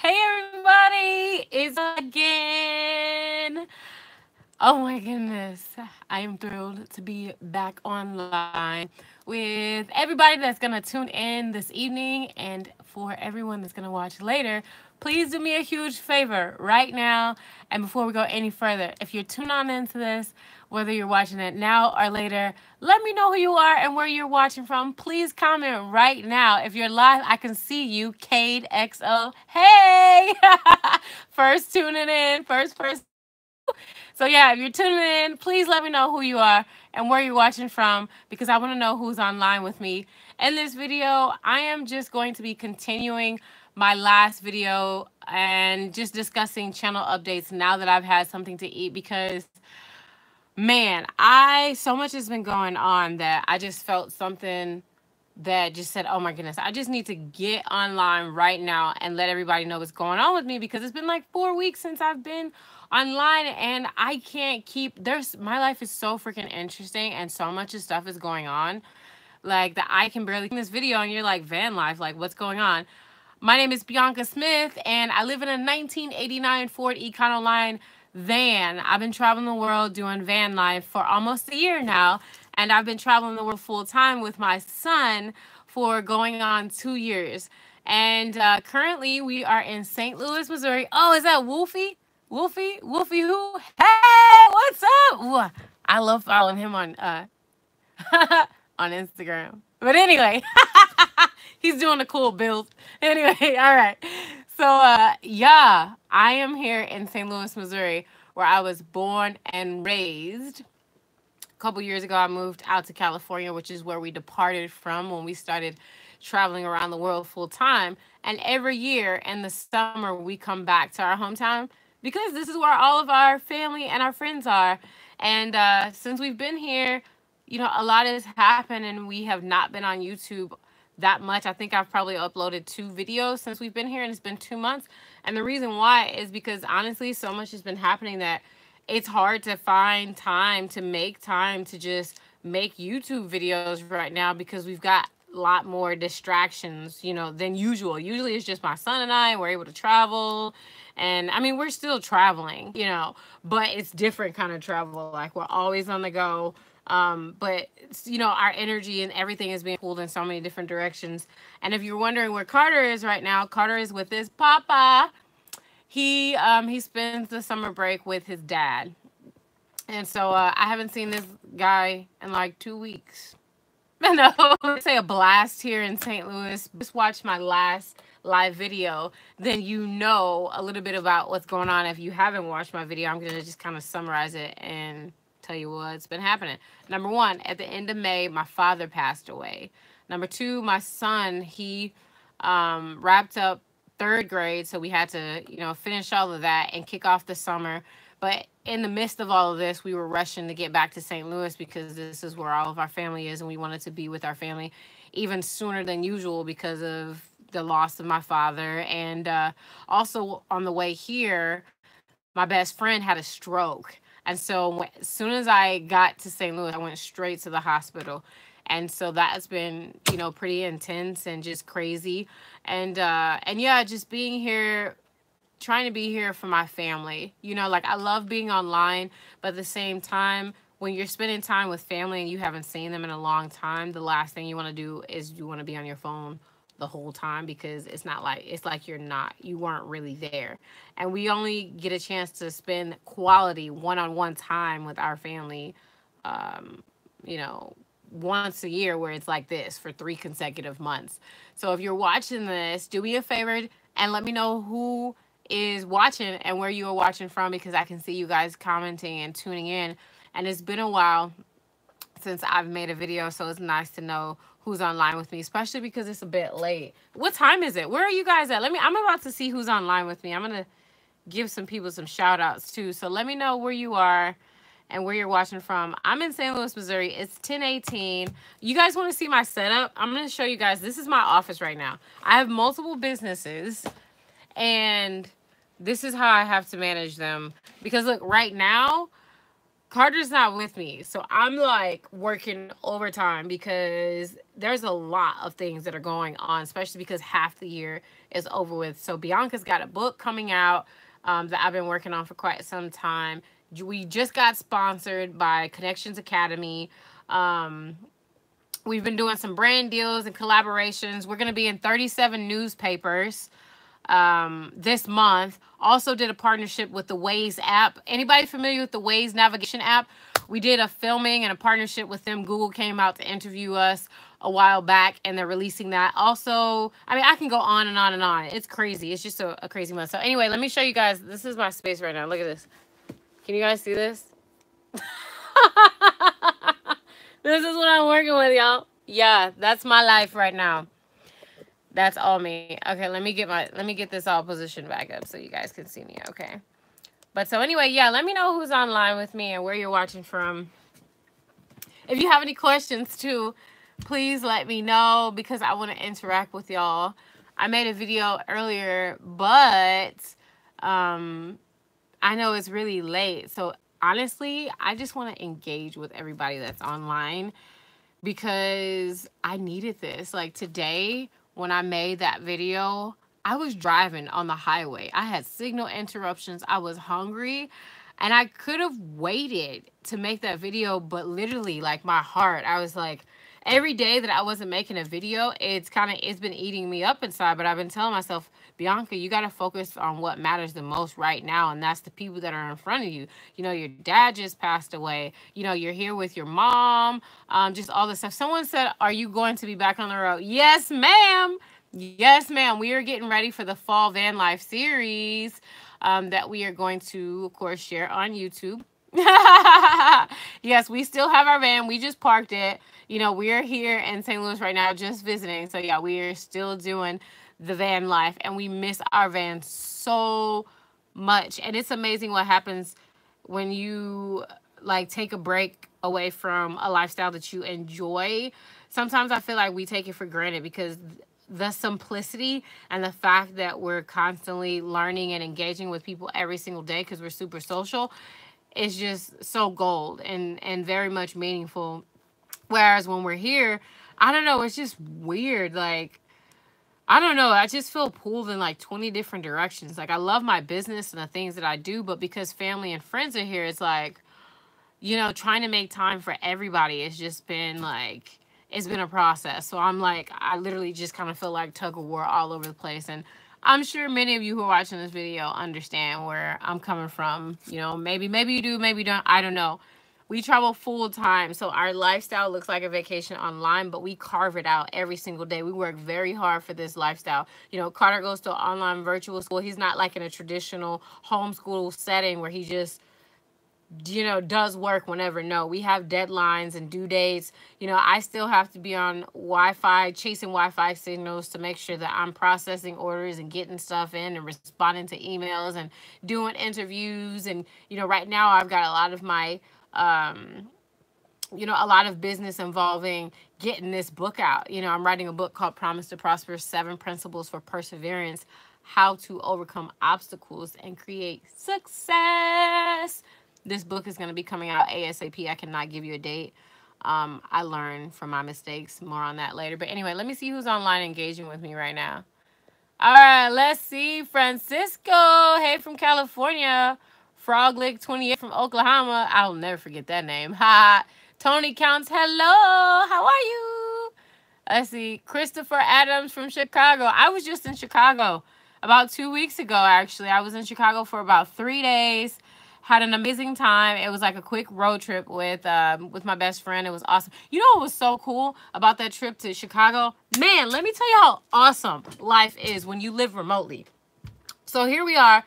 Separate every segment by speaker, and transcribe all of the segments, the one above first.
Speaker 1: Hey everybody, it's again. Oh my goodness. I am thrilled to be back online with everybody that's going to tune in this evening and for everyone that's going to watch later. Please do me a huge favor right now and before we go any further. If you're tuned on into this, whether you're watching it now or later, let me know who you are and where you're watching from. Please comment right now. If you're live, I can see you, Cade XO. Hey! First tuning in, first person. So yeah, if you're tuning in, please let me know who you are and where you're watching from because I want to know who's online with me. In this video, I am just going to be continuing my last video and just discussing channel updates now that I've had something to eat because man, I so much has been going on that I just felt something that just said, oh my goodness, I just need to get online right now and let everybody know what's going on with me because it's been like 4 weeks since I've been online and I can't keep my life is so freaking interesting and so much of stuff is going on like that I can barely this video and you're like van life, like what's going on? My name is Bianca Smith and I live in a 1989 Ford Econoline van. I've been traveling the world doing van life for almost a year now, and I've been traveling the world full time with my son for going on 2 years. And currently, we are in St. Louis, Missouri. Oh, is that Wolfie? Wolfie, who? Hey, what's up? Ooh, I love following him on on Instagram. But anyway, he's doing a cool build. Anyway, all right. So yeah, I am here in St. Louis, Missouri, where I was born and raised. A couple years ago, I moved out to California, which is where we departed from when we started traveling around the world full time. And every year in the summer, we come back to our hometown because this is where all of our family and our friends are. And since we've been here, you know, a lot has happened and we have not been on YouTube that much. I think I've probably uploaded 2 videos since we've been here and it's been 2 months. And the reason why is because honestly, so much has been happening that it's hard to find time to make time to just make YouTube videos right now because we've got a lot more distractions, you know, than usual. Usually it's just my son and I, we're able to travel. And I mean, we're still traveling, you know, but it's different kind of travel. Like we're always on the go. But you know, our energy and everything is being pulled in so many different directions. And if you're wondering where Carter is right now, Carter is with his papa. He spends the summer break with his dad. And so I haven't seen this guy in like 2 weeks. No, say a blast here in St. Louis. Just watch my last live video, then you know a little bit about what's going on. If you haven't watched my video, I'm going to just kind of summarize it and tell you what's been happening. Number one, at the end of May, my father passed away. Number two, my son, he wrapped up 3rd grade, so we had to, you know, finish all of that and kick off the summer. But in the midst of all of this, we were rushing to get back to St. Louis because this is where all of our family is, and we wanted to be with our family even sooner than usual because of the loss of my father. And also on the way here, my best friend had a stroke. And so as soon as I got to St. Louis, I went straight to the hospital. And so that's been, you know, pretty intense and just crazy. And yeah, just being here, trying to be here for my family. You know, like I love being online, but at the same time, when you're spending time with family and you haven't seen them in a long time, the last thing you want to do is you want to be on your phone the whole time because it's like you weren't really there. And we only get a chance to spend quality one-on-one time with our family, um, you know, once a year where it's like this for 3 consecutive months. So if you're watching this, do me a favor and let me know who is watching and where you are watching from because I can see you guys commenting and tuning in. And it's been a while since I've made a video, so it's nice to know who's online with me, especially because it's a bit late. What time is it? Where are you guys at? I'm about to see who's online with me. I'm going to give some people some shout outs too. So let me know where you are and where you're watching from. I'm in St. Louis, Missouri. It's 10:18. You guys want to see my setup? I'm going to show you guys. This is my office right now. I have multiple businesses and this is how I have to manage them. Because look, right now, Carter's not with me. So I'm like working overtime because there's a lot of things that are going on, especially because half the year is over with. So Bianca's got a book coming out that I've been working on for quite some time. We just got sponsored by Connections Academy. Um, we've been doing some brand deals and collaborations. We're going to be in 37 newspapers this month. Also did a partnership with the Waze app. Anybody familiar with the Waze navigation app? We did a filming and a partnership with them. Google came out to interview us a while back, and they're releasing that. Also, I mean, I can go on and on and on. It's crazy. It's just a crazy month. So anyway, let me show you guys. This is my space right now. Look at this. Can you guys see this? This is what I'm working with, y'all. Yeah, that's my life right now. That's all me. Okay, let me get this all positioned back up so you guys can see me. Okay. But so anyway, yeah, let me know who's online with me and where you're watching from. If you have any questions too, please let me know because I want to interact with y'all. I made a video earlier, but I know it's really late. So honestly, I just want to engage with everybody that's online because I needed this. Like today, when I made that video, I was driving on the highway. I had signal interruptions. I was hungry and I could have waited to make that video, but literally like my heart, I was like, every day that I wasn't making a video, it's been eating me up inside, but I've been telling myself, Bianca, you got to focus on what matters the most right now. And that's the people that are in front of you. You know, your dad just passed away. You know, you're here with your mom, just all this stuff. Someone said, are you going to be back on the road? Yes, ma'am. Yes, ma'am. We are getting ready for the Fall Van Life series that we are going to, of course, share on YouTube. Yes, we still have our van. We just parked it. You know, we are here in St. Louis right now just visiting. So, yeah, we are still doing the van life. And we miss our van so much. And it's amazing what happens when you, like, take a break away from a lifestyle that you enjoy. Sometimes I feel like we take it for granted because the simplicity and the fact that we're constantly learning and engaging with people every single day because we're super social is just so gold and very much meaningful. Whereas when we're here, I don't know, it's just weird. Like, I don't know, I just feel pulled in like 20 different directions. Like, I love my business and the things that I do, but because family and friends are here, it's like, you know, trying to make time for everybody. It's just been like, it's been a process. So I'm like, I literally just kind of feel like tug of war all over the place. And I'm sure many of you who are watching this video understand where I'm coming from. You know, maybe you do, maybe you don't. I don't know. We travel full time, so our lifestyle looks like a vacation online, but we carve it out every single day. We work very hard for this lifestyle. You know, Carter goes to an online virtual school. He's not like in a traditional homeschool setting where he just, you know, does work whenever. No, we have deadlines and due dates. You know, I still have to be on Wi-Fi, chasing Wi-Fi signals to make sure that I'm processing orders and getting stuff in and responding to emails and doing interviews. And, you know, right now I've got a lot of my, you know, a lot of business involving getting this book out. You know, I'm writing a book called Promise to Prosper, 7 Principles for Perseverance, How to Overcome Obstacles and Create Success. This book is going to be coming out ASAP. I cannot give you a date. I learned from my mistakes. More on that later. But anyway, let me see who's online engaging with me right now. All right, let's see. Francisco, hey, from California. Froglick 28 from Oklahoma. I'll never forget that name. Ha. Tony Counts, hello. How are you? Let's see. Christopher Adams from Chicago. I was just in Chicago about 2 weeks ago, actually. I was in Chicago for about 3 days. Had an amazing time. It was like a quick road trip with my best friend. It was awesome. You know what was so cool about that trip to Chicago? Man, let me tell you how awesome life is when you live remotely. So here we are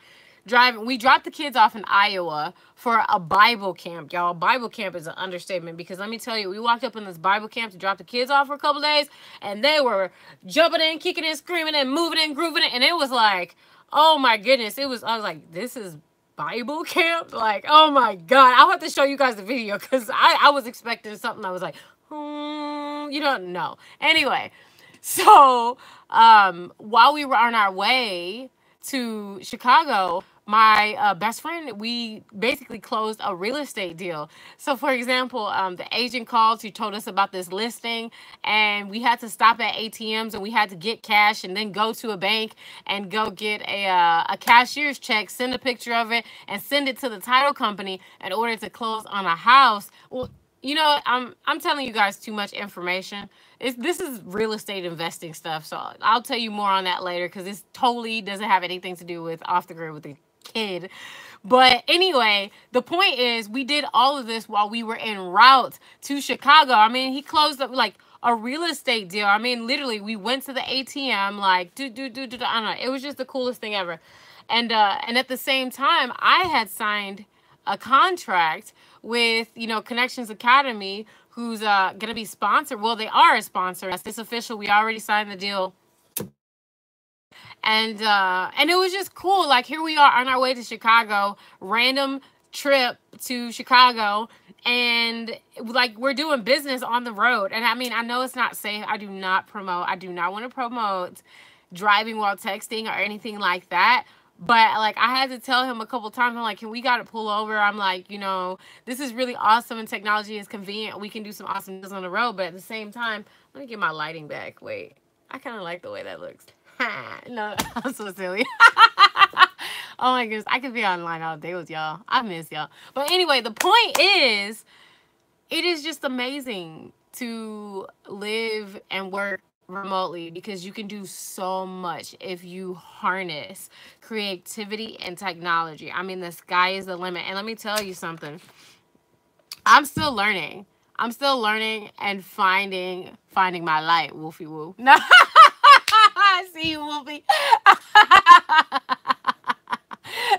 Speaker 1: driving. We dropped the kids off in Iowa for a Bible camp, y'all. Bible camp is an understatement because let me tell you, we walked up in this Bible camp to drop the kids off for a couple days, and they were jumping in, kicking in, screaming and moving and grooving it, and it was like, oh my goodness, I was like, this is Bible camp? Like, oh my God. I'll have to show you guys the video because I was expecting something. I was like, you don't know. Anyway, so while we were on our way to Chicago, my best friend, we basically closed a real estate deal. So, for example, the agent called, she told us about this listing, and we had to stop at ATMs and we had to get cash and then go to a bank and go get a cashier's check, send a picture of it, and send it to the title company in order to close on a house. Well, you know, I'm telling you guys too much information. This is real estate investing stuff, so I'll tell you more on that later because this totally doesn't have anything to do with off the grid with the kid. But anyway, the point is we did all of this while we were en route to Chicago. I mean, he closed up like a real estate deal. I mean, literally, we went to the ATM, like, I don't know. It was just the coolest thing ever. And at the same time, I had signed a contract with, you know, Connections Academy, who's going to be sponsored. Well, they are a sponsor. It's official. We already signed the deal. And it was just cool. Like, here we are on our way to Chicago, random trip to Chicago, and like we're doing business on the road. And I mean, I know it's not safe. I do not want to promote driving while texting or anything like that. But like I had to tell him a couple times, I'm like, can we gotta pull over? I'm like, you know, this is really awesome and technology is convenient. We can do some awesome things on the road, but at the same time, let me get my lighting back. Wait, I kind of like the way that looks. No, I'm so silly. Oh my goodness, I could be online all day with y'all. I miss y'all. But anyway, the point is, it is just amazing to live and work remotely because you can do so much if you harness creativity and technology. I mean, the sky is the limit. And let me tell you something. I'm still learning. I'm still learning and finding my light, Wolfie Woo. No. I see you, Wolfie.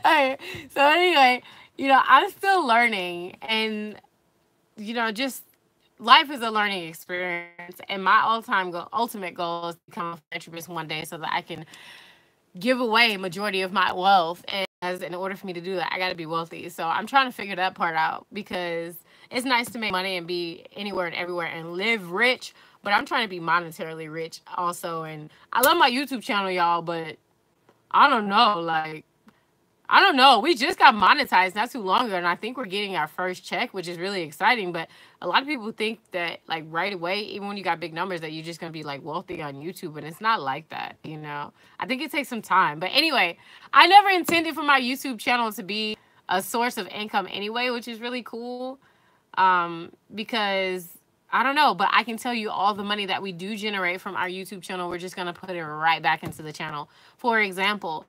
Speaker 1: Okay. So anyway, you know, I'm still learning, and you know, just life is a learning experience. And my ultimate goal is to become a philanthropist one day, so that I can give away majority of my wealth. And as in order for me to do that, I got to be wealthy. So I'm trying to figure that part out because it's nice to make money and be anywhere and everywhere and live rich, but I'm trying to be monetarily rich also. And I love my YouTube channel, y'all, but I don't know, like, I don't know. We just got monetized not too long ago, and I think we're getting our first check, which is really exciting. But a lot of people think that, like, right away, even when you got big numbers, that you're just going to be, like, wealthy on YouTube. And it's not like that, you know. I think it takes some time. But anyway, I never intended for my YouTube channel to be a source of income anyway, which is really cool. Because, I don't know, but I can tell you all the money that we do generate from our YouTube channel, we're just going to put it right back into the channel. For example,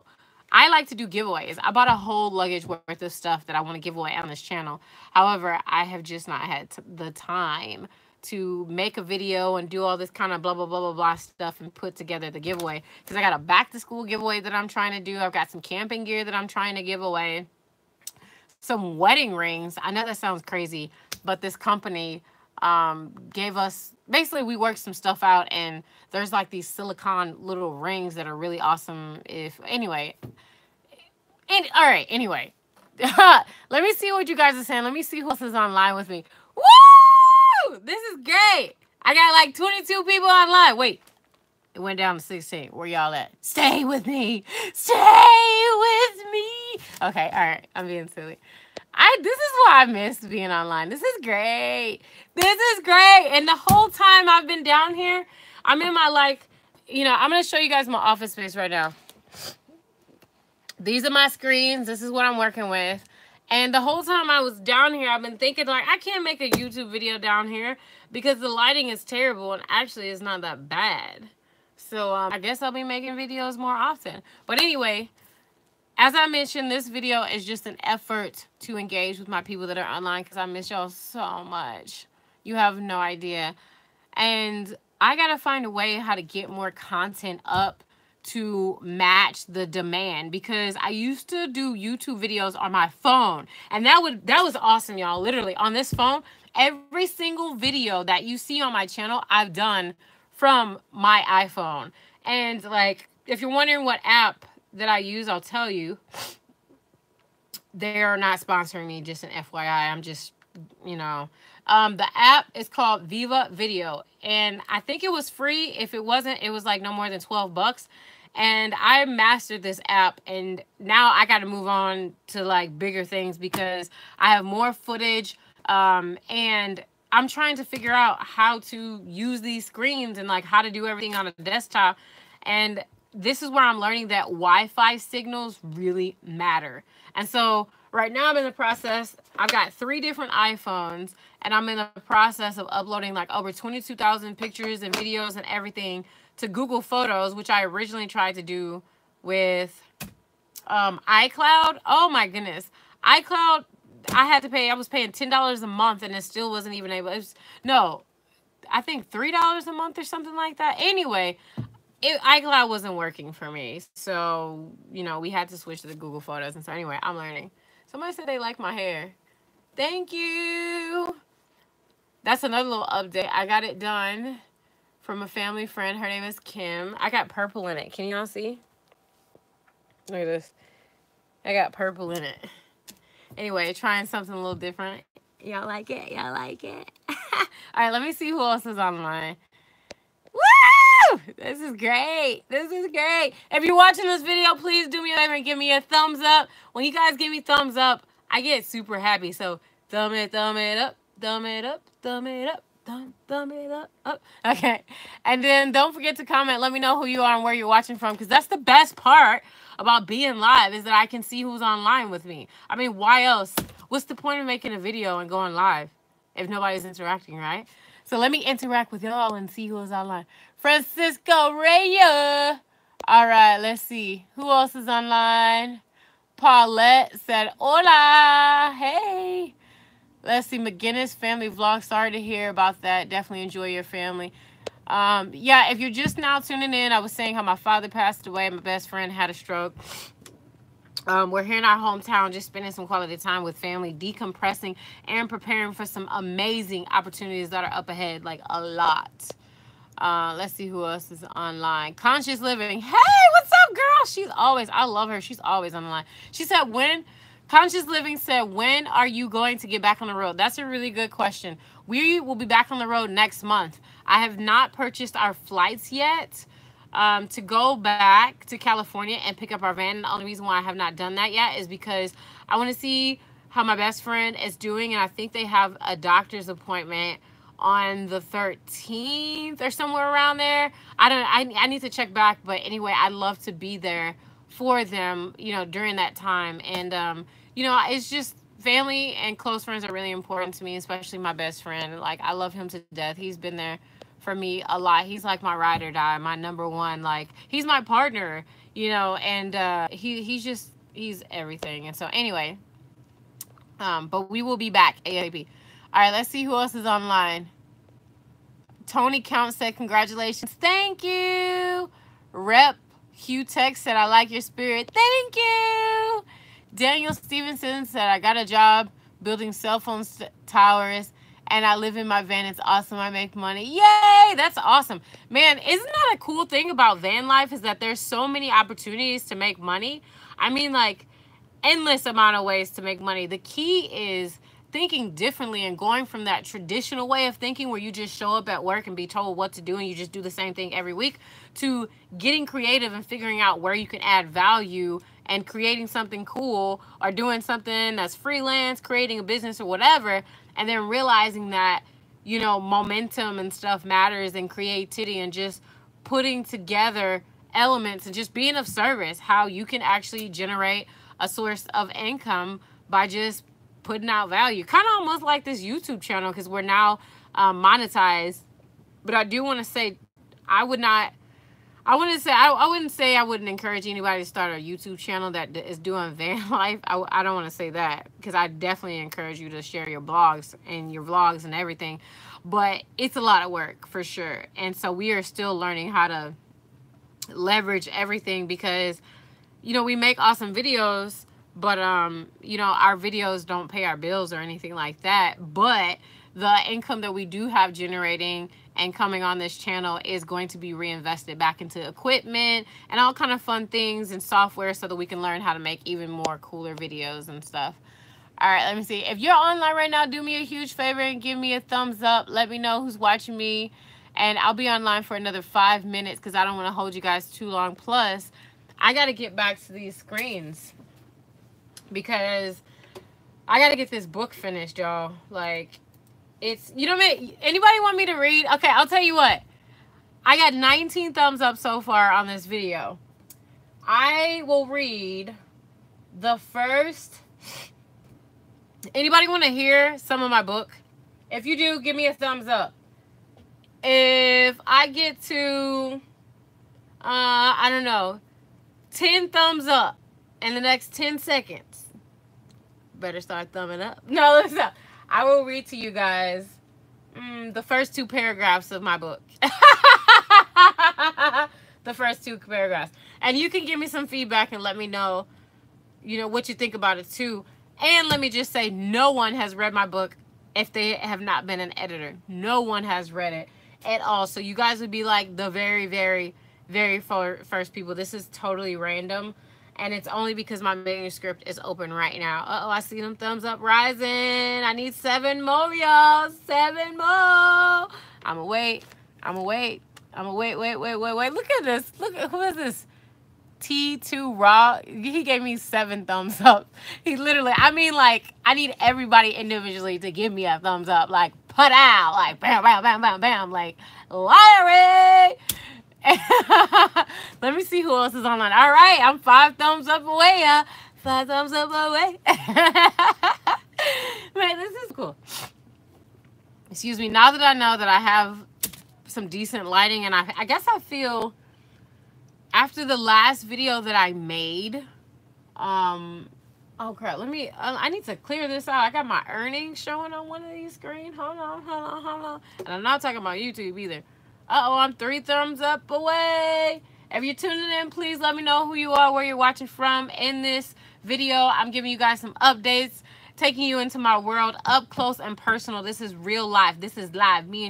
Speaker 1: I like to do giveaways. I bought a whole luggage worth of stuff that I want to give away on this channel. However, I have just not had the time to make a video and do all this kind of blah, blah, blah, blah, blah stuff and put together the giveaway. Because I got a back to school giveaway that I'm trying to do. I've got some camping gear that I'm trying to give away. Some wedding rings. I know that sounds crazy, but this company gave us, basically we worked some stuff out, and there's like these silicone little rings that are really awesome. Anyway, let me see what you guys are saying. Let me see who else is online with me. Woo! This is great. I got like 22 people online. Wait, it went down to 16. Where y'all at? Stay with me. Stay with me. Okay, all right. I'm being silly. This is why I miss being online. This is great. This is great. And the whole time I've been down here, I'm in my, like, you know, I'm going to show you guys my office space right now. These are my screens. This is what I'm working with. And the whole time I was down here, I've been thinking, like, I can't make a YouTube video down here because the lighting is terrible, and actually it's not that bad. So I guess I'll be making videos more often. But anyway, as I mentioned, this video is just an effort to engage with my people that are online because I miss y'all so much. You have no idea. And I got to find a way how to get more content up to match the demand, because I used to do YouTube videos on my phone, and that was awesome, y'all. Literally on this phone, every single video that you see on my channel, I've done from my iPhone. And like, if you're wondering what app that I use, I'll tell you. They're not sponsoring me, just an FYI. I'm just, you know, the app is called Viva Video, and I think it was free. If it wasn't, it was like no more than $12. And I mastered this app, and now I got to move on to like bigger things because I have more footage, and I'm trying to figure out how to use these screens and like how to do everything on a desktop. And this is where I'm learning that Wi-Fi signals really matter. And so right now I'm in the process, I've got 3 different iPhones, and I'm in the process of uploading like over 22,000 pictures and videos and everything to Google Photos, which I originally tried to do with iCloud. Oh my goodness. iCloud, I was paying $10 a month, and it still wasn't even able, it was, no, I think $3 a month or something like that. Anyway, iCloud wasn't working for me. So, we had to switch to the Google Photos. And so anyway, I'm learning. Somebody said they like my hair. Thank you. That's another little update. I got it done from a family friend. Her name is Kim. I got purple in it. Can y'all see? Look at this. I got purple in it. Anyway, trying something a little different. Y'all like it? Y'all like it? All right, let me see who else is online. Woo! This is great. This is great. If you're watching this video, please do me a favor and give me a thumbs up. When you guys give me thumbs up, I get super happy. So thumb it up, thumb it up, thumb it up, thumb it up. Okay. And then don't forget to comment. Let me know who you are and where you're watching from, because that's the best part about being live, is that I can see who's online with me. I mean, why else? What's the point of making a video and going live if nobody's interacting, right? So let me interact with y'all and see who's online. Francisco Raya. All right, let's see. Who else is online? Paulette said, hola. Hey. Let's see. McGinnis family vlog. Sorry to hear about that. Definitely enjoy your family. Yeah, if you're just now tuning in, I was saying how my father passed away. My best friend had a stroke. We're here in our hometown, just spending some quality time with family, decompressing and preparing for some amazing opportunities that are up ahead, like a lot. Let's see who else is online. Conscious Living. Hey, what's up, girl? I love her. She's always on the line. She said, Conscious Living said, when are you going to get back on the road? That's a really good question. We will be back on the road next month. I have not purchased our flights yet. To go back to California and pick up our van. And the only reason why I have not done that yet is because I want to see how my best friend is doing, and I think they have a doctor's appointment on the 13th or somewhere around there. I need to check back, but anyway, I'd love to be there for them, during that time. And it's just family and close friends are really important to me, especially my best friend. Like, I love him to death. He's been there for me a lot. He's like my ride or die, my number one. Like, he's my partner, and he's everything. And so anyway, but we will be back ASAP. All right, let's see who else is online. Tony Count said, congratulations. Thank you. Rep Hugh Tech said, I like your spirit. Thank you. Daniel Stevenson said, I got a job building cell phone towers, and I live in my van. It's awesome. I make money. Yay! That's awesome. Man, isn't that a cool thing about van life, is that there's so many opportunities to make money? I mean, like, endless amount of ways to make money. The key is thinking differently and going from that traditional way of thinking where you just show up at work and be told what to do and you just do the same thing every week, to getting creative and figuring out where you can add value and creating something cool, or doing something that's freelance, creating a business or whatever, and then realizing that, momentum and stuff matters, and creativity, and just putting together elements and just being of service, how you can actually generate a source of income by just putting out value. Kind of almost like this YouTube channel, because we're now monetized. But I do want to say, I wouldn't say I wouldn't encourage anybody to start a YouTube channel that is doing van life. I don't want to say that, because I definitely encourage you to share your blogs and your vlogs and everything. But it's a lot of work for sure. And so we are still learning how to leverage everything, because, we make awesome videos, but, our videos don't pay our bills or anything like that. But the income that we do have generating and coming on this channel is going to be reinvested back into equipment and all kind of fun things and software, so that we can learn how to make even more cooler videos and stuff. All right, let me see. If you're online right now, do me a huge favor and give me a thumbs up. Let me know who's watching me. And I'll be online for another 5 minutes because I don't want to hold you guys too long. Plus, I got to get back to these screens because I got to get this book finished, y'all. Like, it's, you know what I mean? Anybody want me to read? Okay, I'll tell you what. I got 19 thumbs up so far on this video. I will read the first. Anybody want to hear some of my book? If you do, give me a thumbs up. If I get to, I don't know, 10 thumbs up in the next 10 seconds, better start thumbing up. No, listen, I will read to you guys the first 2 paragraphs of my book. The first 2 paragraphs. And you can give me some feedback and let me know, you know, what you think about it too. And let me just say, no one has read my book if they have not been an editor. No one has read it at all. So you guys would be like the very, very, very first people. This is totally random. And it's only because my manuscript is open right now. Uh-oh, I see them thumbs up rising. I need 7 more, y'all. 7 more. I'ma wait. I'ma wait. I'ma wait. Look at this. Look at, who is this? T2 Raw. He gave me 7 thumbs up. He literally, I mean, like, I need everybody individually to give me a thumbs up. Like, put out. Like, bam, bam, bam, bam, bam. Like, Larry. Let me see who else is online. All right, I'm 5 thumbs up away. 5 thumbs up away. Man, this is cool. Excuse me. Now that I know that I have some decent lighting, and I guess I feel after the last video that I made, oh crap, let me, I need to clear this out. I got my earnings showing on one of these screens. Hold on. And I'm not talking about YouTube either. Uh-oh, I'm 3 thumbs up away. If you're tuning in, please let me know who you are, where you're watching from. In this video, I'm giving you guys some updates, taking you into my world up close and personal. This is real life. This is live. Me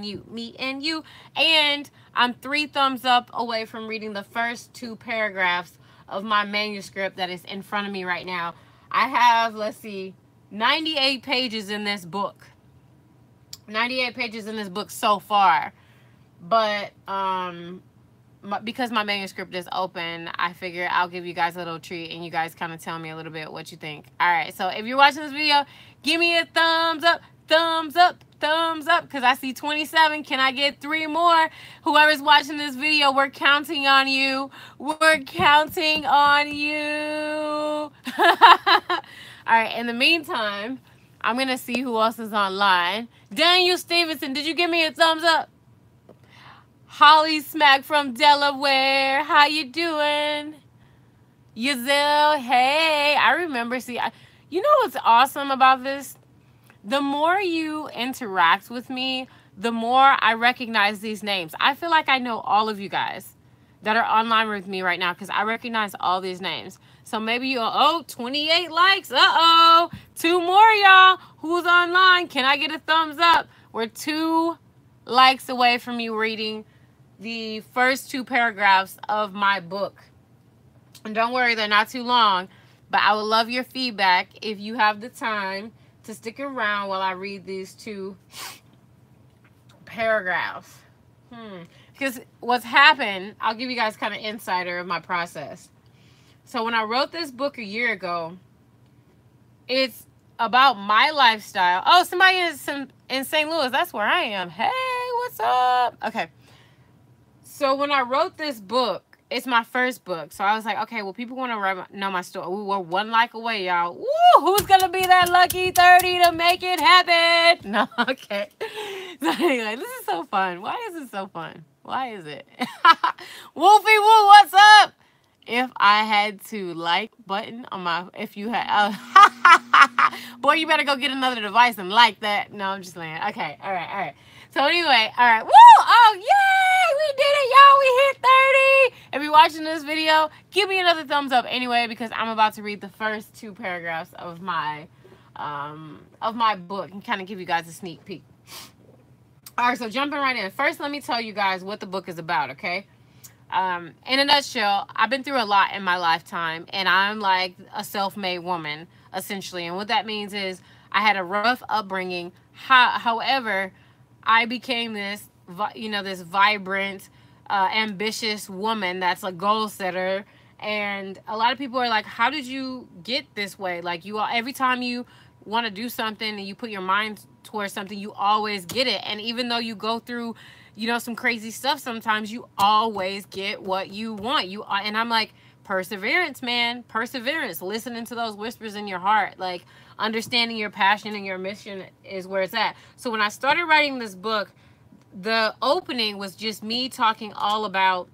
Speaker 1: and you. And I'm 3 thumbs up away from reading the first 2 paragraphs of my manuscript that is in front of me right now. I have, let's see, 98 pages in this book. 98 pages in this book so far. But because my manuscript is open, I figure I'll give you guys a little treat and you guys kind of tell me a little bit what you think. All right, so if you're watching this video, give me a thumbs up, because I see 27. Can I get 3 more? Whoever's watching this video, we're counting on you. We're counting on you. All right, in the meantime, I'm going to see who else is online. Daniel Stevenson, did you give me a thumbs up? Holly Smack from Delaware, how you doing? Yazelle, hey, I remember, see, you know what's awesome about this? The more you interact with me, the more I recognize these names. I feel like I know all of you guys that are online with me right now because I recognize all these names. So maybe you'll, oh, 28 likes, uh-oh, 2 more, y'all. Who's online? Can I get a thumbs up? We're 2 likes away from you reading the first 2 paragraphs of my book. And don't worry, they're not too long, but I would love your feedback if you have the time to stick around while I read these 2 paragraphs. Because what's happened, I'll give you guys kind of insider of my process. So when I wrote this book a year ago, it's about my lifestyle. Oh, somebody is in St. Louis. That's where I am. Hey, what's up? Okay. So when I wrote this book, it's my first book. So I was like, okay, well, people want to know my story. Ooh, we're 1 like away, y'all. Woo! Who's going to be that lucky 30 to make it happen? No, okay. So anyway, this is so fun. Why is it so fun? Why is it? Wolfie Woo, what's up? If I had to like button on my, if you had, boy, you better go get another device and like that. No, I'm just playing. Okay, all right. So anyway, all right. Woo! Oh, yay! We did it, y'all. We hit 30. If you're watching this video, give me another thumbs up anyway, because I'm about to read the first 2 paragraphs of my book and kind of give you guys a sneak peek. All right, so jumping right in. First, let me tell you guys what the book is about, okay? In a nutshell, I've been through a lot in my lifetime, and I'm like a self-made woman, essentially. And what that means is I had a rough upbringing. However, I became this this vibrant, ambitious woman that's a goal setter. And a lot of people are like, how did you get this way? Like, every time you want to do something and you put your mind towards something, you always get it. And even though you go through, some crazy stuff, sometimes you always get what you want. And I'm like, perseverance, man, perseverance, listening to those whispers in your heart, like understanding your passion and your mission is where it's at. So when I started writing this book, the opening was just me talking all about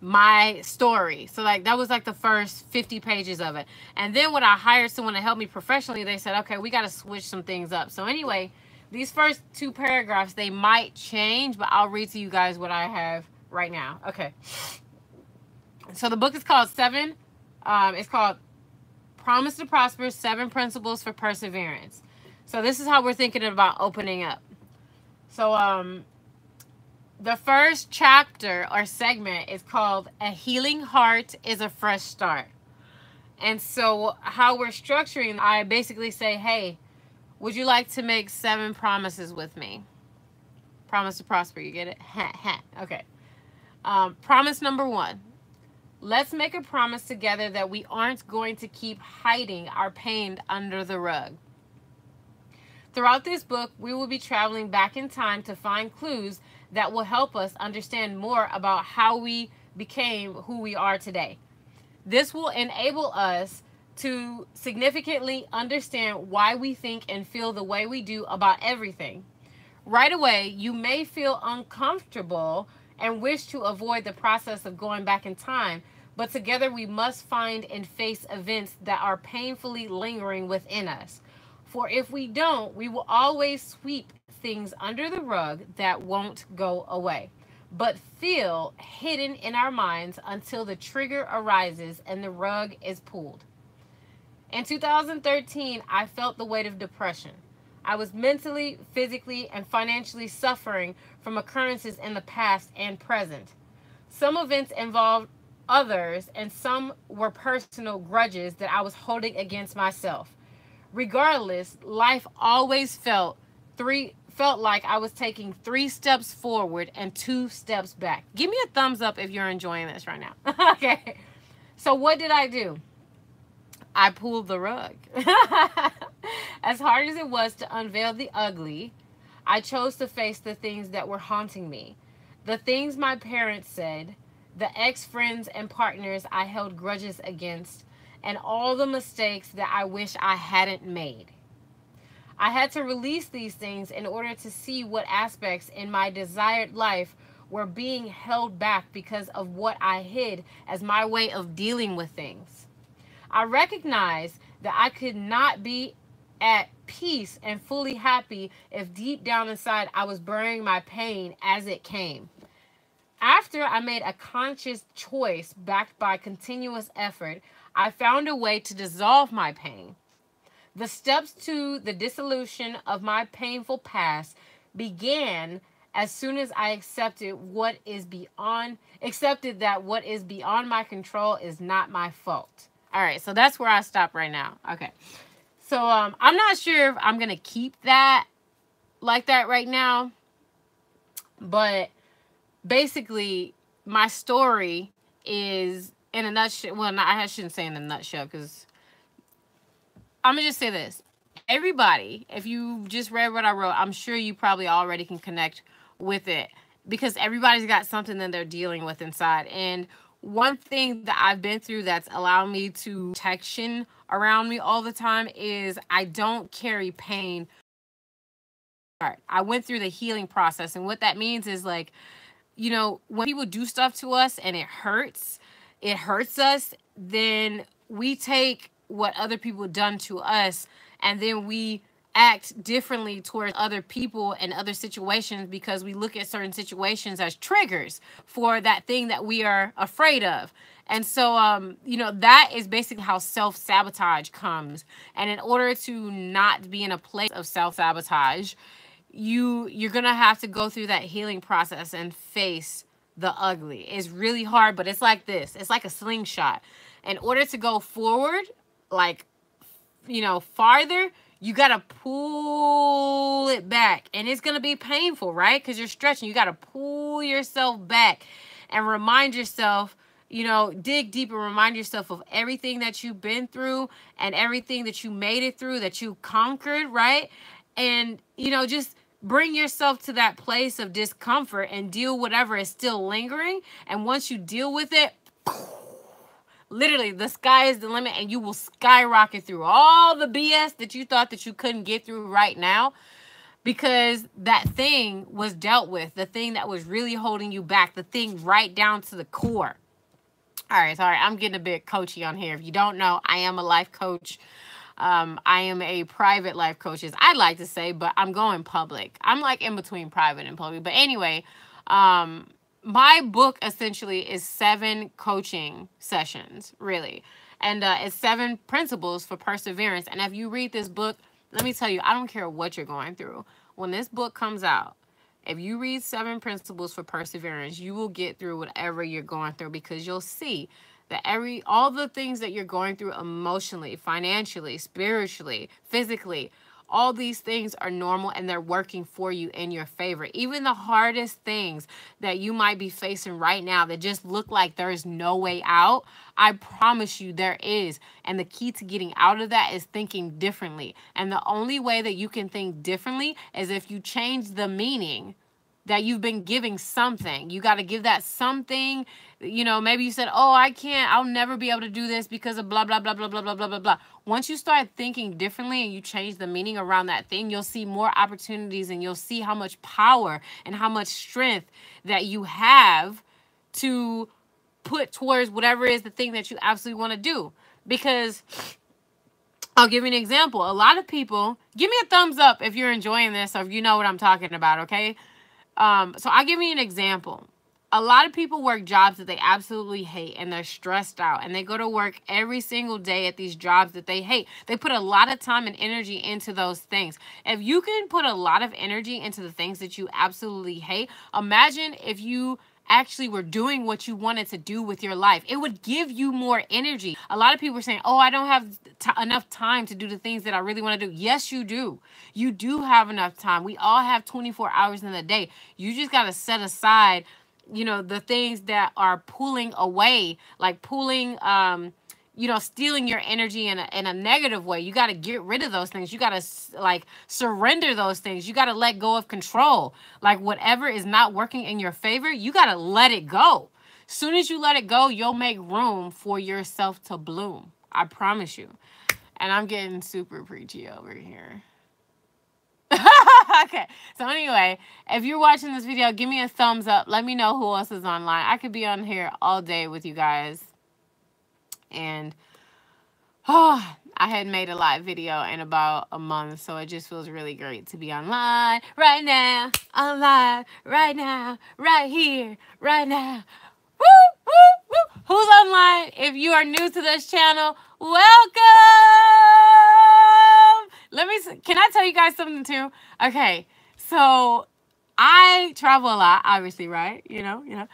Speaker 1: my story. So like that was like the first 50 pages of it. And then when I hired someone to help me professionally, they said, okay, we got to switch some things up. So anyway, these first 2 paragraphs, they might change, but I'll read to you guys what I have right now. Okay. So the book is called it's called Promise to Prosper, 7 Principles for Perseverance. So this is how we're thinking about opening up. So the first chapter or segment is called A Healing Heart is a Fresh Start. And so how we're structuring, I basically say, hey, would you like to make 7 promises with me? Promise to prosper, you get it? Okay. Promise number 1. Let's make a promise together that we aren't going to keep hiding our pain under the rug. Throughout this book, we will be traveling back in time to find clues that will help us understand more about how we became who we are today. This will enable us to significantly understand why we think and feel the way we do about everything. Right away, you may feel uncomfortable and wish to avoid the process of going back in time, but together we must find and face events that are painfully lingering within us. For if we don't, we will always sweep things under the rug that won't go away, but feel hidden in our minds until the trigger arises and the rug is pulled. In 2013, I felt the weight of depression. I was mentally, physically, and financially suffering from occurrences in the past and present. Some events involved others, and some were personal grudges that I was holding against myself. Regardless, life always felt like I was taking 3 steps forward and 2 steps back. Give me a thumbs up if you're enjoying this right now. Okay. So what did I do? I pulled the rug. As hard as it was to unveil the ugly, I chose to face the things that were haunting me. The things my parents said, the ex-friends and partners I held grudges against, and all the mistakes that I wish I hadn't made. I had to release these things in order to see what aspects in my desired life were being held back because of what I hid as my way of dealing with things. I recognized that I could not be at peace and fully happy if deep down inside I was burying my pain as it came. After I made a conscious choice backed by continuous effort, I found a way to dissolve my pain. The steps to the dissolution of my painful past began as soon as I accepted that what is beyond my control is not my fault. All right, so that's where I stop right now. Okay. So I'm not sure if I'm going to keep that like that right now, but basically my story is in a nutshell. Well, I shouldn't say in a nutshell, because I'm going to just say this. Everybody, if you just read what I wrote, I'm sure you probably already can connect with it, because everybody's got something that they're dealing with inside. And one thing that I've been through that's allowed me to protection around me all the time is I don't carry pain. I went through the healing process, and what that means is, like, when people do stuff to us and it hurts us, then we take what other people done to us, and then we act differently towards other people and other situations, because we look at certain situations as triggers for that thing that we are afraid of. And so, that is basically how self-sabotage comes. And in order to not be in a place of self-sabotage, you're going to have to go through that healing process and face the ugly. It's really hard, but it's like this. It's like a slingshot. In order to go forward, like, farther, You got to pull it back. And it's going to be painful, right? Because you're stretching. You got to pull yourself back and remind yourself, you know, dig deep and remind yourself of everything that you've been through and everything that you made it through, that you conquered, right? And, you know, just bring yourself to that place of discomfort and deal whatever is still lingering. And once you deal with it, literally the sky is the limit, and you will skyrocket through all the BS that you thought that you couldn't get through right now, because that thing was dealt with, the thing that was really holding you back, the thing right down to the core. All right, sorry, I'm getting a bit coachy on here. If you don't know, I am a life coach. I am a private life coach, as I like to say, but I'm going public. I'm like in between private and public. But anyway, my book essentially is 7 coaching sessions, really. And it's 7 principles for perseverance. And if you read this book, let me tell you, I don't care what you're going through. When this book comes out, if you read 7 principles for perseverance, you will get through whatever you're going through, because you'll see that all the things that you're going through emotionally, financially, spiritually, physically, all these things are normal and they're working for you in your favor. Even the hardest things that you might be facing right now that just look like there's no way out, I promise you there is. And the key to getting out of that is thinking differently. And the only way that you can think differently is if you change the meaning that you've been giving something. You got to give that something. You know, maybe you said, oh, I'll never be able to do this because of blah, blah, blah, blah, blah, blah, blah, blah, blah. Once you start thinking differently and you change the meaning around that thing, you'll see more opportunities, and you'll see how much power and how much strength that you have to put towards whatever is the thing that you absolutely want to do. Because I'll give you an example. A lot of people, give me a thumbs up if you're enjoying this or if you know what I'm talking about, okay? So I'll give you an example. A lot of people work jobs that they absolutely hate, and they're stressed out, and they go to work every single day at these jobs that they hate. They put a lot of time and energy into those things. If you can put a lot of energy into the things that you absolutely hate, imagine if you actually were doing what you wanted to do with your life. It would give you more energy. A lot of people are saying, oh, I don't have enough time to do the things that I really want to do. Yes, you do. You do have enough time. We all have 24 hours in the day. You just got to set aside, you know, the things that are pulling away, like pulling, you know, stealing your energy in a negative way. You got to get rid of those things. You got to like surrender those things. You got to let go of control. Like whatever is not working in your favor, you got to let it go. Soon as you let it go, you'll make room for yourself to bloom. I promise you. And I'm getting super preachy over here. Okay, so anyway, if you're watching this video, give me a thumbs up. Let me know who else is online. I could be on here all day with you guys. And I had made a live video in about a month, so it just feels really great to be online right now, online right now, right here, right now. Woo, woo, woo. Who's online? If you are new to this channel, welcome. Can I tell you guys something too? Okay, so I travel a lot, obviously, right? You know.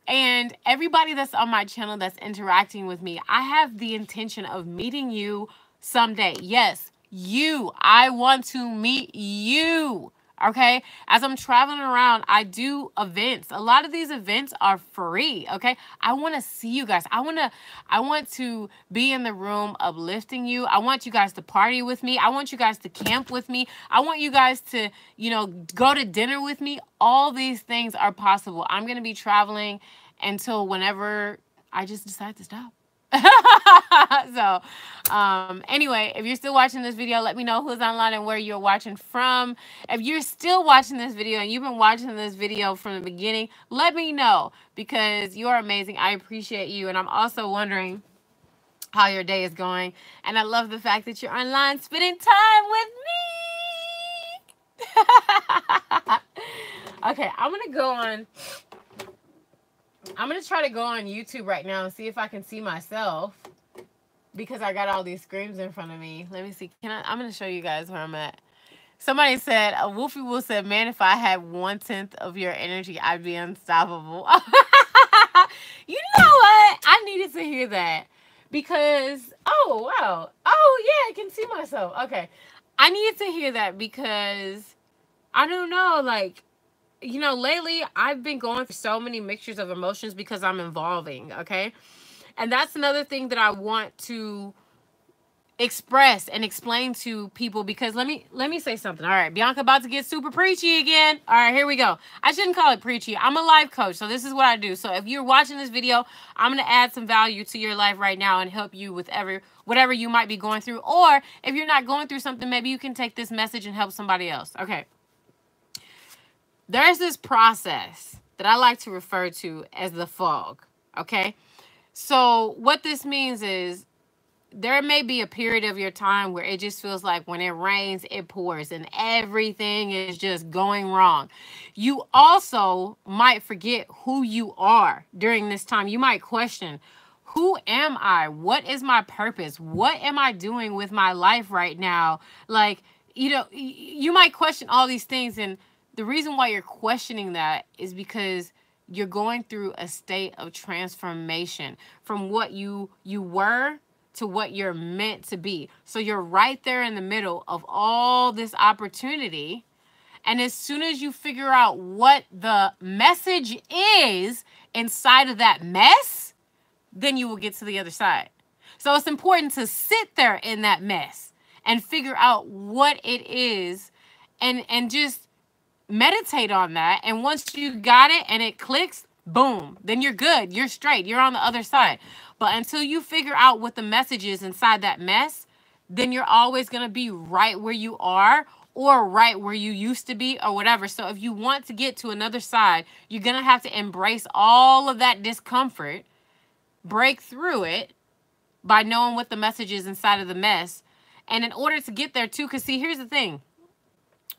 Speaker 1: And everybody that's on my channel that's interacting with me, I have the intention of meeting you someday. Yes, you. I want to meet you. Okay? As I'm traveling around, I do events. A lot of these events are free. Okay? I want to see you guys. I want to be in the room uplifting you. I want you guys to party with me. I want you guys to camp with me. I want you guys to, you know, go to dinner with me. All these things are possible. I'm going to be traveling until whenever I just decide to stop. So, anyway, if you're still watching this video, let me know who's online and where you're watching from. If you're still watching this video and you've been watching this video from the beginning, let me know, because you're amazing. I appreciate you. And I'm also wondering how your day is going. And I love the fact that you're online spending time with me. Okay, I'm going to try to go on YouTube right now and see if I can see myself, because I got all these screens in front of me. Let me see. I'm going to show you guys where I'm at. Somebody said, Wolfie Will said, man, if I had 1/10 of your energy, I'd be unstoppable. You know what? I needed to hear that, because, oh, wow. Oh, yeah, I can see myself. Okay. I needed to hear that because I don't know, like, lately I've been going through so many mixtures of emotions because I'm evolving, okay? And that's another thing that I want to express and explain to people, because let me say something. All right, Bianca about to get super preachy again. All right, here we go. I shouldn't call it preachy. I'm a life coach, so this is what I do. So if you're watching this video, I'm going to add some value to your life right now and help you with whatever you might be going through. Or if you're not going through something, maybe you can take this message and help somebody else. Okay. There's this process that I like to refer to as the fog. Okay. So what this means is there may be a period of your time where it just feels like when it rains, it pours and everything is just going wrong. You also might forget who you are during this time. You might question, who am I? What is my purpose? What am I doing with my life right now? Like, you might question all these things. And the reason why you're questioning that is because you're going through a state of transformation from what you were to what you're meant to be. So you're right there in the middle of all this opportunity. And as soon as you figure out what the message is inside of that mess, then you will get to the other side. So it's important to sit there in that mess and figure out what it is, and just meditate on that. And once you got it and it clicks, boom, then you're good. You're straight. You're on the other side. But until you figure out what the message is inside that mess, then you're always going to be right where you are or right where you used to be or whatever. So if you want to get to another side, you're going to have to embrace all of that discomfort, break through it by knowing what the message is inside of the mess. And in order to get there too, because see, here's the thing.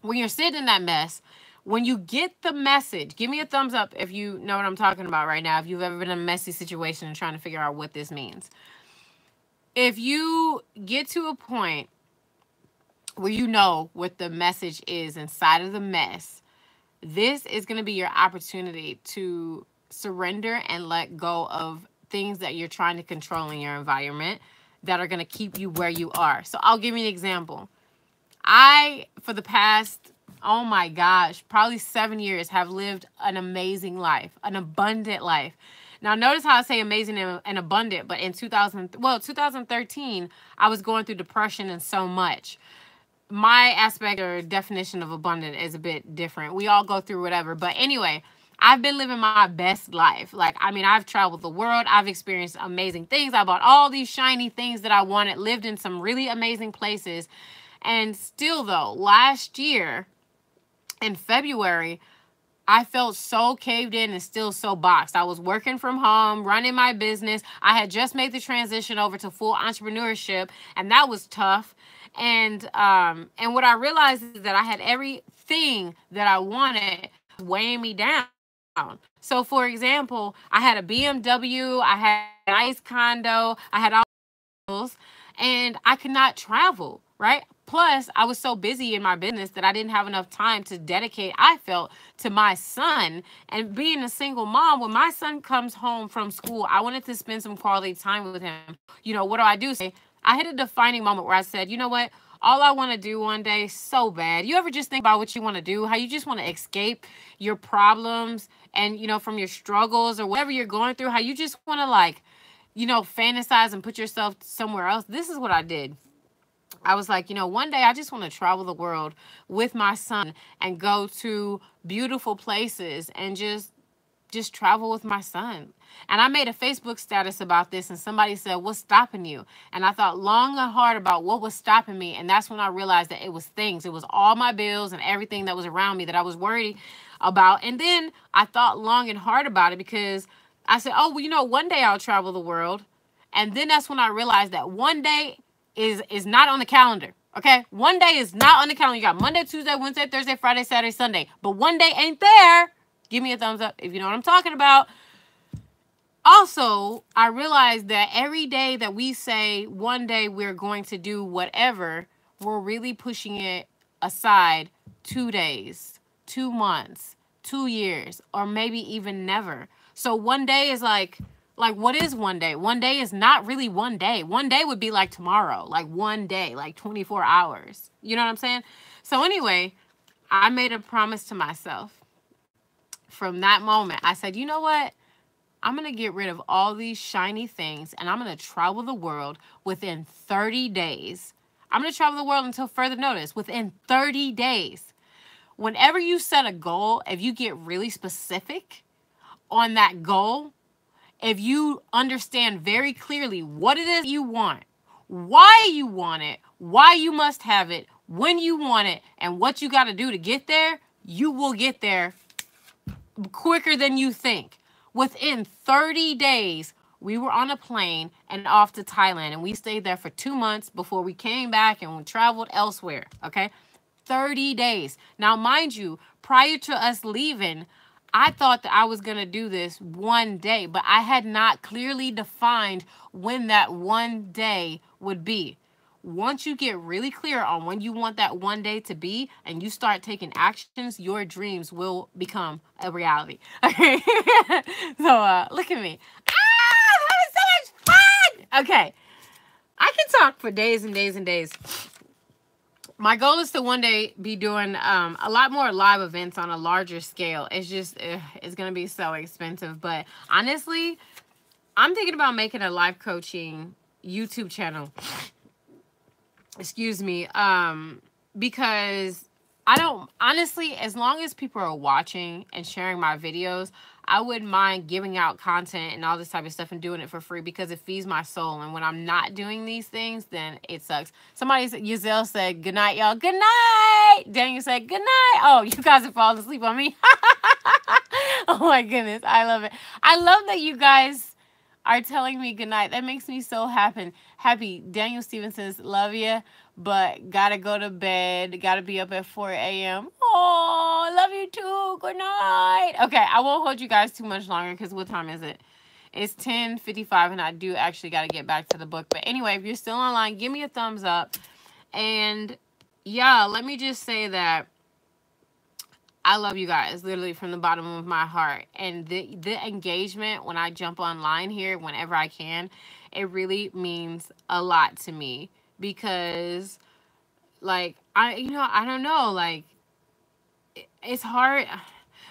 Speaker 1: When you're sitting in that mess, when you get the message, give me a thumbs up if you know what I'm talking about right now, if you've ever been in a messy situation and trying to figure out what this means. If you get to a point where you know what the message is inside of the mess, this is going to be your opportunity to surrender and let go of things that you're trying to control in your environment that are going to keep you where you are. So I'll give you an example. For the past, oh my gosh, probably 7 years, have lived an amazing life, an abundant life. Now, notice how I say amazing and abundant, but in 2013, I was going through depression and so much. My aspect or definition of abundant is a bit different. We all go through whatever. But anyway, I've been living my best life. Like, I mean, I've traveled the world. I've experienced amazing things. I bought all these shiny things that I wanted, lived in some really amazing places. And still, though, last year in February, I felt so caved in and still so boxed. I was working from home, running my business. I had just made the transition over to full entrepreneurship, and that was tough. And what I realized is that I had everything that I wanted weighing me down. So, for example, I had a BMW, I had a nice condo, I had all those, and I could not travel, right? Plus, I was so busy in my business that I didn't have enough time to dedicate, I felt, to my son. And being a single mom, when my son comes home from school, I wanted to spend some quality time with him. What do? I hit a defining moment where I said, you know what? All I want to do one day so bad. You ever just think about what you want to do, how you just want to escape your problems and, from your struggles or whatever you're going through, how you just want to fantasize and put yourself somewhere else? This is what I did. I was like, one day I just want to travel the world with my son and go to beautiful places and just travel with my son. And I made a Facebook status about this, and somebody said, what's stopping you? And I thought long and hard about what was stopping me. And that's when I realized that it was things. It was all my bills and everything that was around me that I was worried about. And then I thought long and hard about it because I said, oh, well, one day I'll travel the world. And then that's when I realized that one day is not on the calendar. Okay? One day is not on the calendar. You got Monday, Tuesday, Wednesday, Thursday, Friday, Saturday, Sunday. But one day ain't there. Give me a thumbs up if you know what I'm talking about. Also, I realized that every day that we say one day we're going to do whatever, we're really pushing it aside 2 days, 2 months, 2 years, or maybe even never. So one day is like, Like, what is one day? One day is not really one day. One day would be like tomorrow, like one day, like 24 hours. You know what I'm saying? So, anyway, I made a promise to myself. From that moment, I said, you know what? I'm going to get rid of all these shiny things and I'm going to travel the world within 30 days. I'm going to travel the world until further notice within 30 days. Whenever you set a goal, if you get really specific on that goal, if you understand very clearly what it is you want, why you want it, why you must have it, when you want it, and what you got to do to get there, you will get there quicker than you think. Within 30 days, we were on a plane and off to Thailand, and we stayed there for 2 months before we came back and we traveled elsewhere, okay? 30 days. Now, mind you, prior to us leaving, I thought that I was going to do this one day, but I had not clearly defined when that one day would be. Once you get really clear on when you want that one day to be and you start taking actions, your dreams will become a reality. Okay. So, look at me. Ah, I'm having so much fun. Okay. I can talk for days and days and days. My goal is to one day be doing a lot more live events on a larger scale. It's just, it's going to be so expensive. But honestly, I'm thinking about making a life coaching YouTube channel. Excuse me. Because I don't, honestly, as long as people are watching and sharing my videos, I wouldn't mind giving out content and all this type of stuff and doing it for free because it feeds my soul. And when I'm not doing these things, then it sucks. Somebody said, Giselle said, good night, y'all. Good night. Daniel said, good night. Oh, you guys are falling asleep on me. Oh my goodness. I love it. I love that you guys are telling me good night. That makes me so happy. Daniel Stevens says, love you, but gotta go to bed. Gotta be up at 4 a.m. Oh, love you too. Good night. Okay, I won't hold you guys too much longer because what time is it? It's 10:55 and I do actually got to get back to the book. But anyway, if you're still online, give me a thumbs up. And yeah, let me just say that I love you guys, literally from the bottom of my heart. And the engagement when I jump online here, whenever I can, it really means a lot to me. Because, like, I don't know, like, it's hard.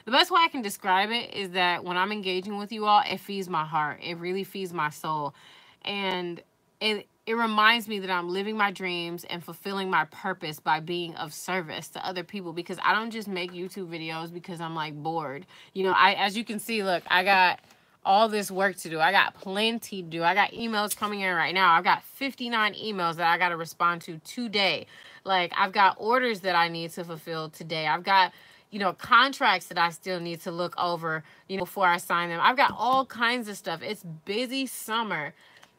Speaker 1: The best way I can describe it is that when I'm engaging with you all, it feeds my heart. It really feeds my soul. And it reminds me that I'm living my dreams and fulfilling my purpose by being of service to other people, because I don't just make YouTube videos because I'm like bored. You know, as you can see, look, I got all this work to do. I got plenty to do. I got emails coming in right now. I've got 59 emails that I got to respond to today. Like, I've got orders that I need to fulfill today. I've got, you know, contracts that I still need to look over, you know, before I sign them. I've got all kinds of stuff. It's busy summer,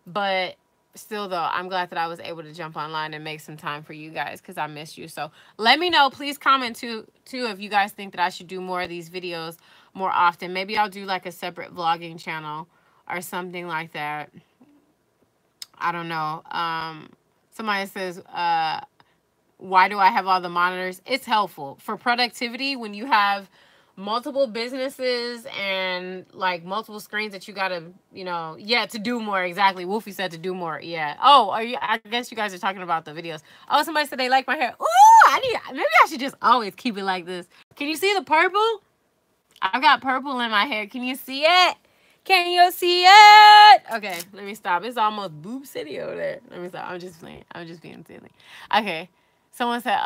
Speaker 1: but still though, I'm glad that I was able to jump online and make some time for you guys because I miss you. So let me know. Please comment too if you guys think that I should do more of these videos more often. Maybe I'll do like a separate vlogging channel or something like that. I don't know. Somebody says, why do I have all the monitors? It's helpful for productivity when you have multiple businesses and like multiple screens that you gotta, you know, yeah, to do more. Exactly. Wolfie said to do more. Yeah. Oh, I guess you guys are talking about the videos. Oh, somebody said they like my hair. Ooh, maybe I should just always keep it like this. Can you see the purple? I've got purple in my hair. Can you see it? Can you see it? Okay, let me stop. It's almost boob city over there. Let me stop. I'm just playing. I'm just being silly. Okay. Someone said,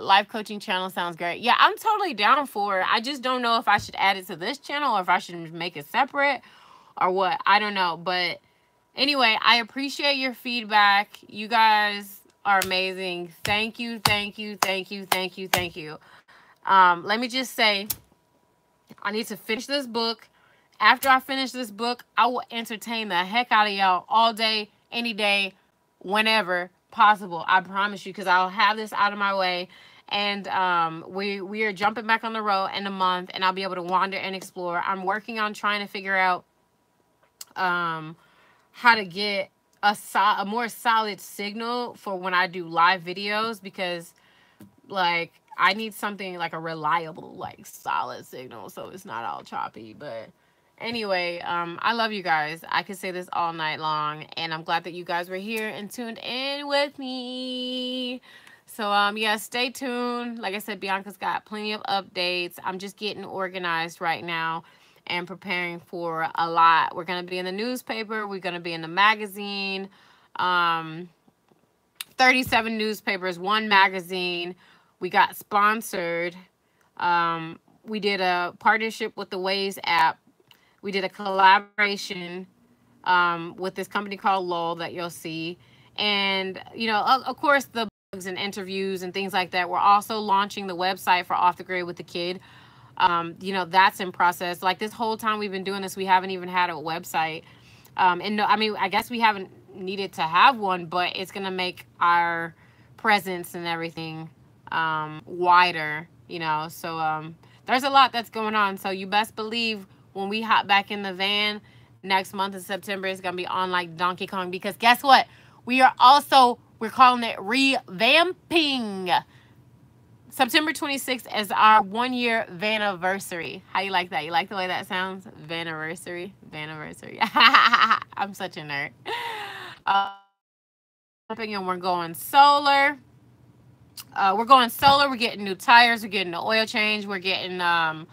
Speaker 1: life coaching channel sounds great. Yeah, I'm totally down for it. I just don't know if I should add it to this channel or if I should make it separate or what. I don't know. But anyway, I appreciate your feedback. You guys are amazing. Thank you, thank you, thank you, thank you, thank you. Let me just say, I need to finish this book. After I finish this book, I will entertain the heck out of y'all all day, any day, whenever possible. I promise you, because I'll have this out of my way. And we are jumping back on the road in a month, and I'll be able to wander and explore. I'm working on trying to figure out how to get a more solid signal for when I do live videos, because like I need something like a reliable, like solid signal so it's not all choppy. But Anyway, I love you guys. I could say this all night long, and I'm glad that you guys were here and tuned in with me. So, yeah, stay tuned. Like I said, Bianca's got plenty of updates. I'm just getting organized right now and preparing for a lot. We're going to be in the newspaper. We're going to be in the magazine. Um, 37 newspapers, one magazine. We got sponsored. We did a partnership with the Waze app. We did a collaboration with this company called Lowell that you'll see. And, you know, of course, the blogs and interviews and things like that. We're also launching the website for Off the Grid with the Kid. You know, that's in process. Like this whole time we've been doing this, we haven't even had a website. And no, I mean, I guess we haven't needed to have one, but it's going to make our presence and everything wider, you know. So there's a lot that's going on. So you best believe when we hop back in the van next month in September, it's going to be on like Donkey Kong, because guess what? We're calling it revamping. September 26th is our 1-year vaniversary. How you like that? You like the way that sounds? Vaniversary? Vaniversary. I'm such a nerd. And we're going solar. We're getting new tires. We're getting an oil change. We're getting a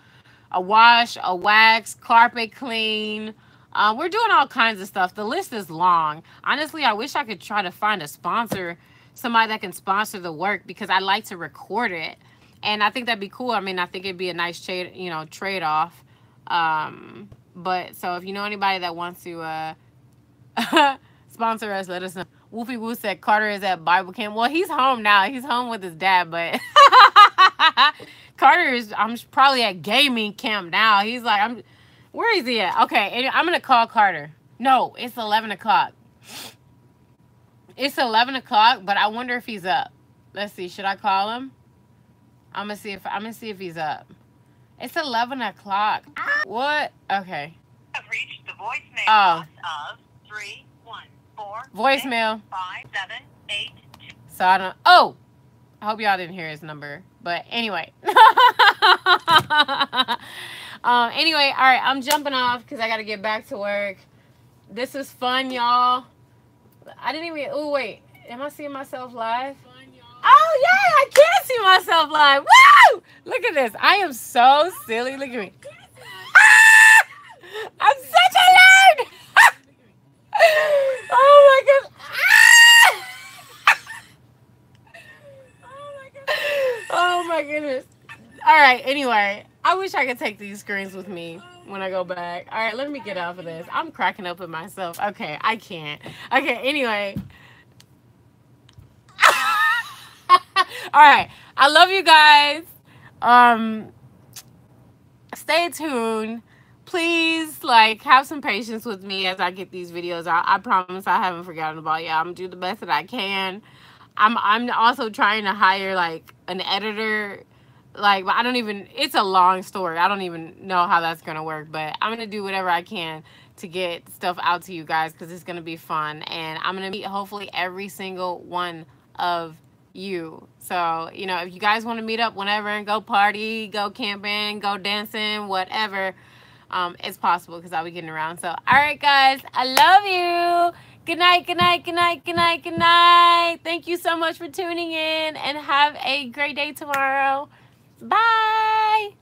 Speaker 1: wash, a wax, carpet clean. We're doing all kinds of stuff. The list is long. Honestly, I wish I could try to find a sponsor, somebody that can sponsor the work, because I like to record it. And I think that'd be cool. I mean, I think it'd be a nice trade-off. But so if you know anybody that wants to sponsor us, let us know. Wolfie Woo said Carter is at Bible camp. Well, he's home now. He's home with his dad, but Carter is, I'm probably at gaming camp now. He's like, where is he at? Okay, I'm going to call Carter. No, it's 11 o'clock. It's 11 o'clock, but I wonder if he's up. Let's see. Should I call him? I'm gonna see if he's up. It's 11 o'clock. What? Okay.
Speaker 2: I've reached the voicemail box of 314
Speaker 1: voicemail
Speaker 2: 578.
Speaker 1: So I don't. Oh, I hope y'all didn't hear his number. But anyway. Anyway, all right. I'm jumping off because I gotta get back to work. This is fun, y'all. I didn't even. Oh wait, am I seeing myself live? Oh yeah, I can see myself live. Woo! Look at this. I am so silly. Look at me. Ah! I'm such a nerd. Oh my god. Ah! Oh my goodness. All right. Anyway, I wish I could take these screens with me when I go back. All right, let me get off of this. I'm cracking up at myself. Okay, I can't. Okay, anyway. All right, I love you guys. Stay tuned. Please, like, have some patience with me as I get these videos out. I promise I haven't forgotten about y'all. I'm gonna do the best that I can. I'm also trying to hire like an editor. Like, but I don't even, it's a long story. I don't even know how that's going to work, but I'm going to do whatever I can to get stuff out to you guys, because it's going to be fun. And I'm going to meet hopefully every single one of you. So, you know, if you guys want to meet up whenever and go party, go camping, go dancing, whatever, it's possible, because I'll be getting around. So, all right, guys, I love you. Good night, good night, good night, good night, good night. Thank you so much for tuning in, and have a great day tomorrow. Bye.